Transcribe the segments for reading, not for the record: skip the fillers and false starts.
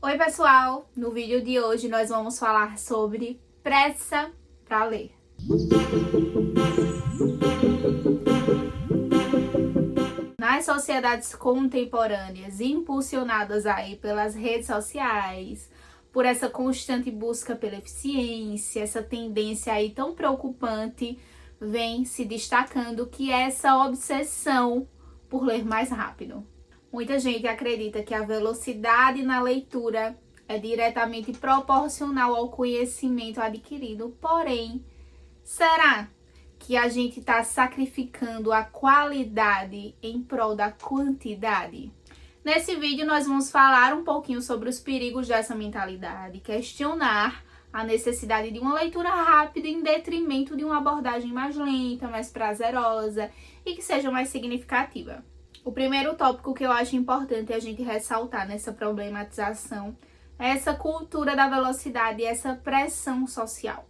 Oi pessoal, no vídeo de hoje nós vamos falar sobre pressa para ler. Nas sociedades contemporâneas, impulsionadas aí pelas redes sociais, por essa constante busca pela eficiência, essa tendência aí tão preocupante, vem se destacando que é essa obsessão por ler mais rápido. Muita gente acredita que a velocidade na leitura é diretamente proporcional ao conhecimento adquirido, porém, será que a gente está sacrificando a qualidade em prol da quantidade? Nesse vídeo nós vamos falar um pouquinho sobre os perigos dessa mentalidade, questionar a necessidade de uma leitura rápida em detrimento de uma abordagem mais lenta, mais prazerosa e que seja mais significativa. O primeiro tópico que eu acho importante a gente ressaltar nessa problematização é essa cultura da velocidade e essa pressão social.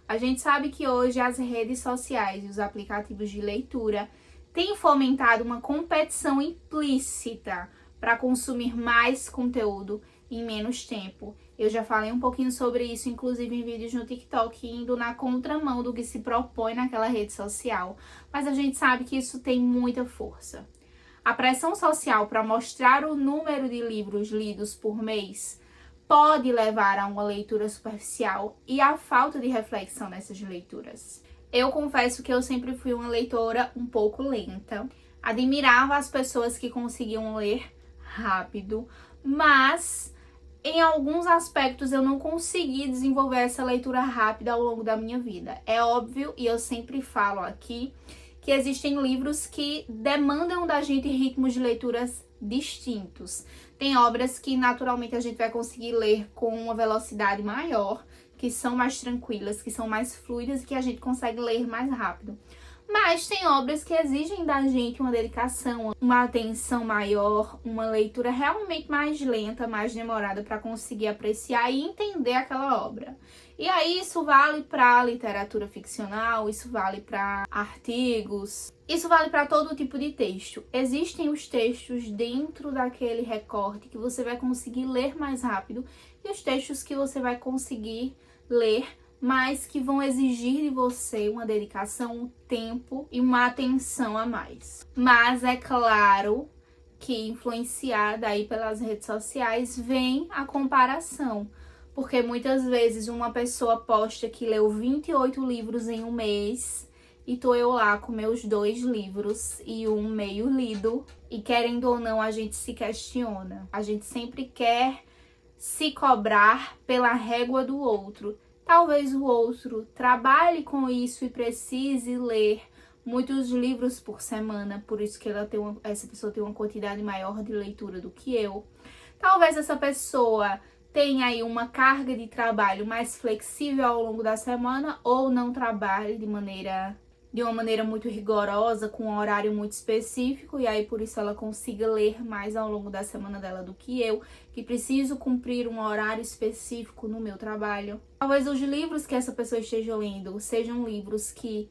A gente sabe que hoje as redes sociais e os aplicativos de leitura têm fomentado uma competição implícita para consumir mais conteúdo em menos tempo. Eu já falei um pouquinho sobre isso, inclusive em vídeos no TikTok, indo na contramão do que se propõe naquela rede social, mas a gente sabe que isso tem muita força. A pressão social para mostrar o número de livros lidos por mês pode levar a uma leitura superficial e à falta de reflexão nessas leituras. Eu confesso que eu sempre fui uma leitora um pouco lenta. Admirava as pessoas que conseguiam ler rápido, mas em alguns aspectos eu não consegui desenvolver essa leitura rápida ao longo da minha vida. É óbvio, e eu sempre falo aqui, que existem livros que demandam da gente ritmos de leituras distintos. Tem obras que naturalmente a gente vai conseguir ler com uma velocidade maior, que são mais tranquilas, que são mais fluidas e que a gente consegue ler mais rápido. Mas tem obras que exigem da gente uma dedicação, uma atenção maior, uma leitura realmente mais lenta, mais demorada para conseguir apreciar e entender aquela obra. E aí isso vale para literatura ficcional, isso vale para artigos, isso vale para todo tipo de texto. Existem os textos dentro daquele recorte que você vai conseguir ler mais rápido e os textos que você vai conseguir ler mas que vão exigir de você uma dedicação, um tempo e uma atenção a mais. Mas é claro que influenciada aí pelas redes sociais vem a comparação, porque muitas vezes uma pessoa posta que leu 28 livros em um mês e tô eu lá com meus 2 livros e um meio lido, e querendo ou não a gente se questiona, a gente sempre quer se cobrar pela régua do outro. Talvez o outro trabalhe com isso e precise ler muitos livros por semana, por isso que essa pessoa tem uma quantidade maior de leitura do que eu. Talvez essa pessoa tenha aí uma carga de trabalho mais flexível ao longo da semana ou não trabalhe de uma maneira muito rigorosa, com um horário muito específico, e aí por isso ela consiga ler mais ao longo da semana dela do que eu, que preciso cumprir um horário específico no meu trabalho. Talvez os livros que essa pessoa esteja lendo sejam livros que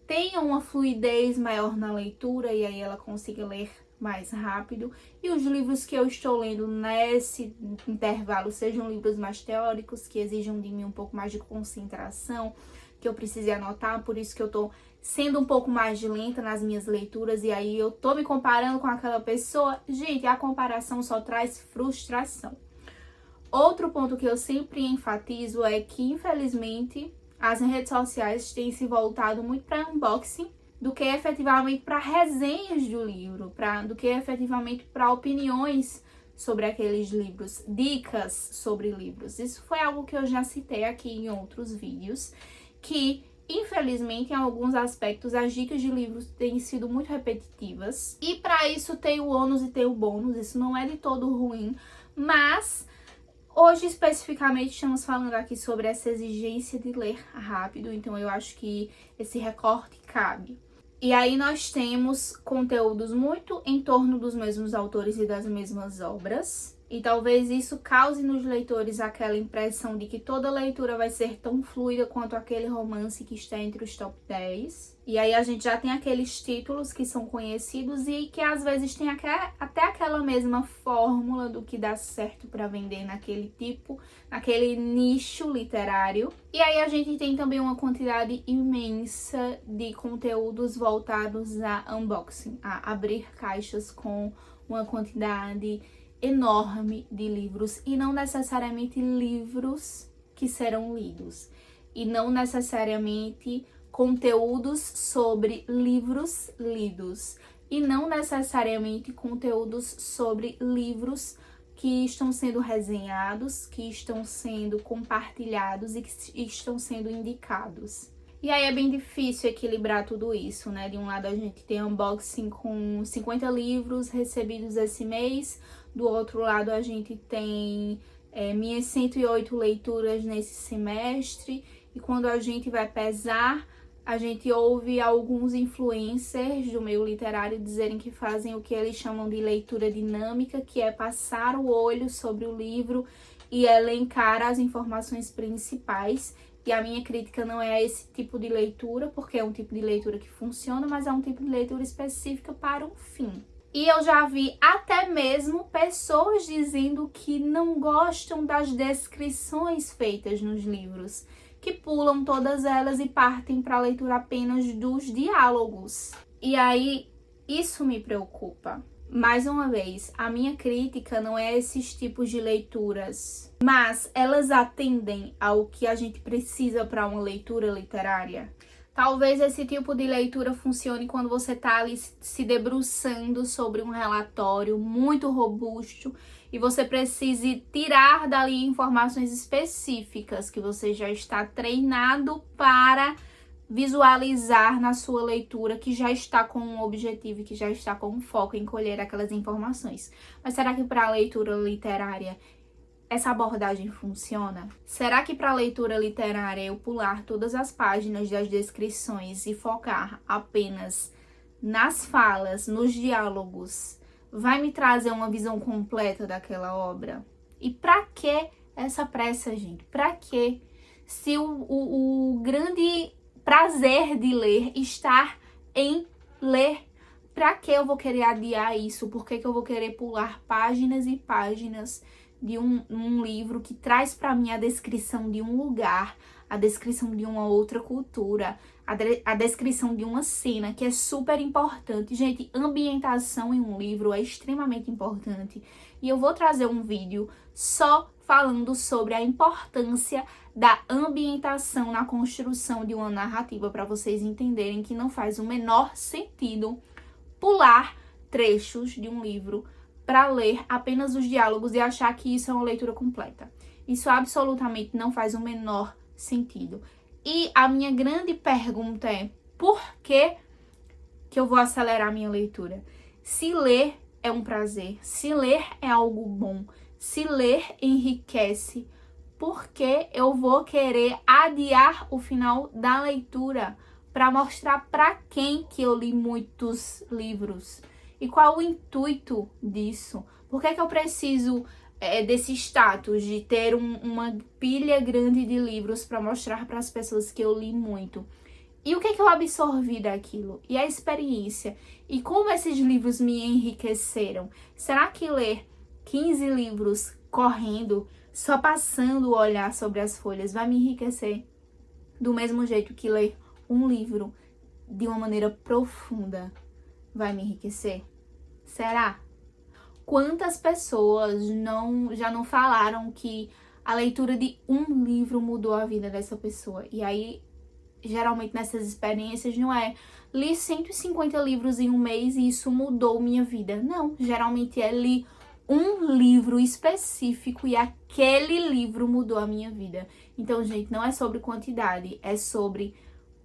tenham uma fluidez maior na leitura, e aí ela consiga ler mais rápido, e os livros que eu estou lendo nesse intervalo sejam livros mais teóricos, que exijam de mim um pouco mais de concentração, que eu precise anotar, por isso que eu tô sendo um pouco mais lenta nas minhas leituras, e aí eu tô me comparando com aquela pessoa. Gente, a comparação só traz frustração. Outro ponto que eu sempre enfatizo é que, infelizmente, as redes sociais têm se voltado muito para unboxing do que efetivamente para resenhas do livro, do que efetivamente para opiniões sobre aqueles livros, dicas sobre livros. Isso foi algo que eu já citei aqui em outros vídeos, que infelizmente em alguns aspectos as dicas de livros têm sido muito repetitivas, e para isso tem o ônus e tem o bônus. Isso não é de todo ruim, mas hoje especificamente estamos falando aqui sobre essa exigência de ler rápido, então eu acho que esse recorte cabe. E aí nós temos conteúdos muito em torno dos mesmos autores e das mesmas obras, E talvez isso cause nos leitores aquela impressão de que toda leitura vai ser tão fluida quanto aquele romance que está entre os top 10. E aí a gente já tem aqueles títulos que são conhecidos e que às vezes tem até aquela mesma fórmula do que dá certo para vender naquele nicho literário. E aí a gente tem também uma quantidade imensa de conteúdos voltados a unboxing, a abrir caixas com uma quantidade enorme de livros e não necessariamente livros que serão lidos e não necessariamente conteúdos sobre livros lidos e não necessariamente conteúdos sobre livros que estão sendo resenhados, que estão sendo compartilhados e que estão sendo indicados. E aí é bem difícil equilibrar tudo isso, né? De um lado a gente tem unboxing com 50 livros recebidos esse mês, do outro lado a gente tem minhas 108 leituras nesse semestre, e quando a gente vai pesar, a gente ouve alguns influencers do meio literário dizerem que fazem o que eles chamam de leitura dinâmica, que é passar o olho sobre o livro e elencar as informações principais. E a minha crítica não é esse tipo de leitura, porque é um tipo de leitura que funciona, mas é um tipo de leitura específica para um fim. E eu já vi até mesmo pessoas dizendo que não gostam das descrições feitas nos livros, que pulam todas elas e partem para a leitura apenas dos diálogos. E aí, isso me preocupa. Mais uma vez, a minha crítica não é esses tipos de leituras, mas elas atendem ao que a gente precisa para uma leitura literária. Talvez esse tipo de leitura funcione quando você está ali se debruçando sobre um relatório muito robusto e você precise tirar dali informações específicas que você já está treinado para visualizar na sua leitura, que já está com um objetivo e que já está com um foco em colher aquelas informações. Mas será que para a leitura literária essa abordagem funciona? Será que para a leitura literária eu pular todas as páginas das descrições e focar apenas nas falas, nos diálogos, vai me trazer uma visão completa daquela obra? E para que essa pressa, gente? Para que? Se o grande prazer de ler está em ler, para que eu vou querer adiar isso? Por que eu vou querer pular páginas e páginas de um livro que traz para mim a descrição de um lugar, a descrição de uma outra cultura, a descrição de uma cena, que é super importante. Gente, ambientação em um livro é extremamente importante. E eu vou trazer um vídeo só falando sobre a importância da ambientação na construção de uma narrativa, para vocês entenderem que não faz o menor sentido pular trechos de um livro para ler apenas os diálogos e achar que isso é uma leitura completa. Isso absolutamente não faz o menor sentido. E a minha grande pergunta é: por que eu vou acelerar a minha leitura? Se ler é um prazer, se ler é algo bom, se ler enriquece, por que eu vou querer adiar o final da leitura para mostrar para quem que eu li muitos livros? E qual o intuito disso? Por que eu preciso desse status de ter uma pilha grande de livros para mostrar para as pessoas que eu li muito? E o que eu absorvi daquilo? E a experiência? E como esses livros me enriqueceram? Será que ler 15 livros correndo, só passando o olhar sobre as folhas, vai me enriquecer do mesmo jeito que ler um livro de uma maneira profunda vai me enriquecer? Será? Quantas pessoas já não falaram que a leitura de um livro mudou a vida dessa pessoa? E aí, geralmente nessas experiências não é li 150 livros em um mês e isso mudou minha vida. Não, geralmente é li um livro específico e aquele livro mudou a minha vida. Então, gente, não é sobre quantidade, é sobre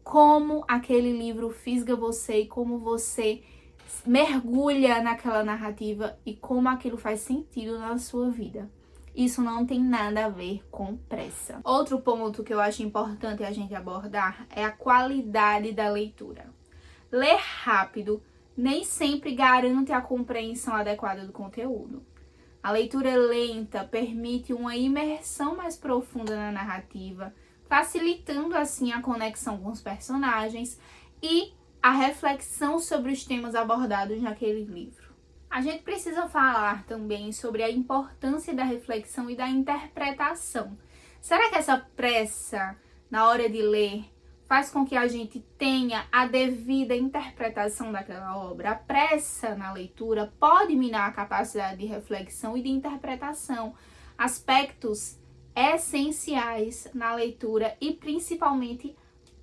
como aquele livro fisga você e como você mergulha naquela narrativa e como aquilo faz sentido na sua vida. Isso não tem nada a ver com pressa. Outro ponto que eu acho importante a gente abordar é a qualidade da leitura. Ler rápido nem sempre garante a compreensão adequada do conteúdo. A leitura lenta permite uma imersão mais profunda na narrativa, facilitando assim a conexão com os personagens e a reflexão sobre os temas abordados naquele livro. A gente precisa falar também sobre a importância da reflexão e da interpretação. Será que essa pressa na hora de ler faz com que a gente tenha a devida interpretação daquela obra? A pressa na leitura pode minar a capacidade de reflexão e de interpretação, aspectos essenciais na leitura e principalmente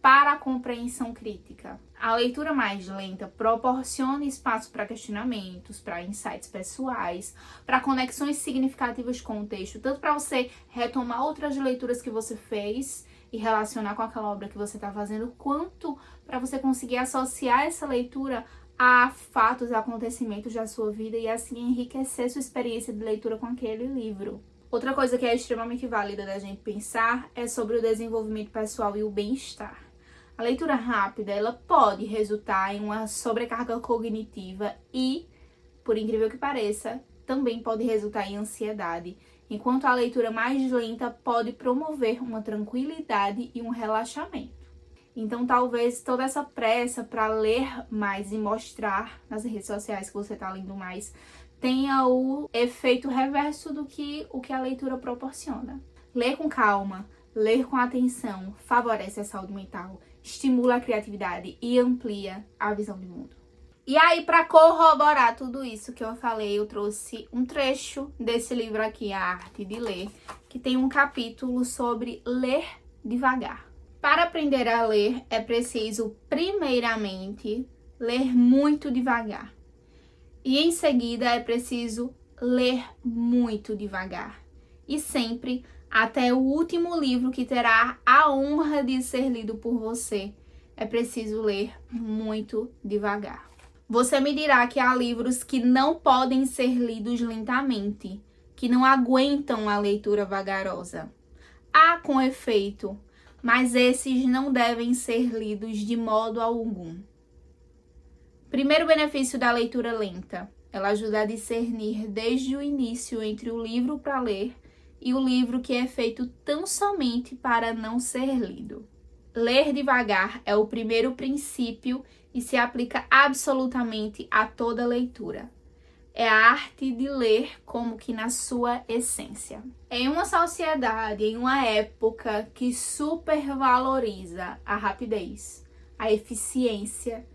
para a compreensão crítica. A leitura mais lenta proporciona espaço para questionamentos, para insights pessoais, para conexões significativas com o texto, tanto para você retomar outras leituras que você fez e relacionar com aquela obra que você está fazendo, quanto para você conseguir associar essa leitura a fatos, a acontecimentos da sua vida e assim enriquecer sua experiência de leitura com aquele livro. Outra coisa que é extremamente válida da gente pensar é sobre o desenvolvimento pessoal e o bem-estar. A leitura rápida, ela pode resultar em uma sobrecarga cognitiva e, por incrível que pareça, também pode resultar em ansiedade, enquanto a leitura mais lenta pode promover uma tranquilidade e um relaxamento. Então, talvez toda essa pressa para ler mais e mostrar nas redes sociais que você está lendo mais tenha o efeito reverso do que o que a leitura proporciona. Ler com calma, ler com atenção, favorece a saúde mental, estimula a criatividade e amplia a visão de mundo. E aí, para corroborar tudo isso que eu falei, eu trouxe um trecho desse livro aqui, A Arte de Ler, que tem um capítulo sobre ler devagar. Para aprender a ler, é preciso, primeiramente, ler muito devagar. E em seguida, é preciso ler muito devagar. E sempre até o último livro que terá a honra de ser lido por você. É preciso ler muito devagar. Você me dirá que há livros que não podem ser lidos lentamente, que não aguentam a leitura vagarosa. Há, com efeito, mas esses não devem ser lidos de modo algum. Primeiro benefício da leitura lenta: ela ajuda a discernir desde o início entre o livro para ler e o livro que é feito tão somente para não ser lido. Ler devagar é o primeiro princípio e se aplica absolutamente a toda leitura. É a arte de ler como que na sua essência. Em uma sociedade, em uma época que supervaloriza a rapidez, a eficiência,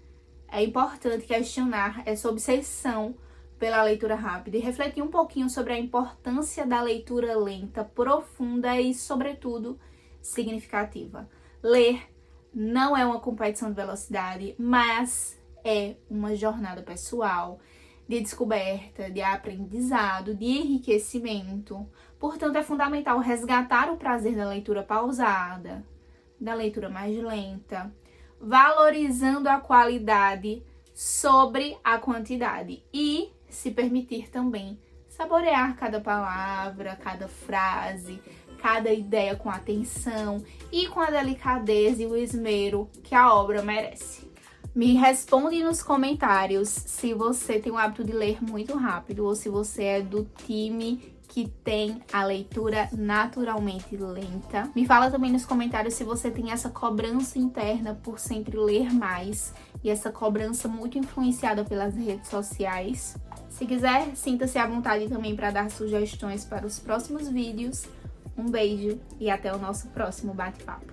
é importante questionar essa obsessão pela leitura rápida e refletir um pouquinho sobre a importância da leitura lenta, profunda e, sobretudo, significativa. Ler não é uma competição de velocidade, mas é uma jornada pessoal, de descoberta, de aprendizado, de enriquecimento. Portanto, é fundamental resgatar o prazer da leitura pausada, da leitura mais lenta, valorizando a qualidade sobre a quantidade e se permitir também saborear cada palavra, cada frase, cada ideia com atenção e com a delicadeza e o esmero que a obra merece. Me responde nos comentários se você tem o hábito de ler muito rápido ou se você é do time que tem a leitura naturalmente lenta. Me fala também nos comentários se você tem essa cobrança interna por sempre ler mais e essa cobrança muito influenciada pelas redes sociais. Se quiser, sinta-se à vontade também para dar sugestões para os próximos vídeos. Um beijo e até o nosso próximo bate-papo.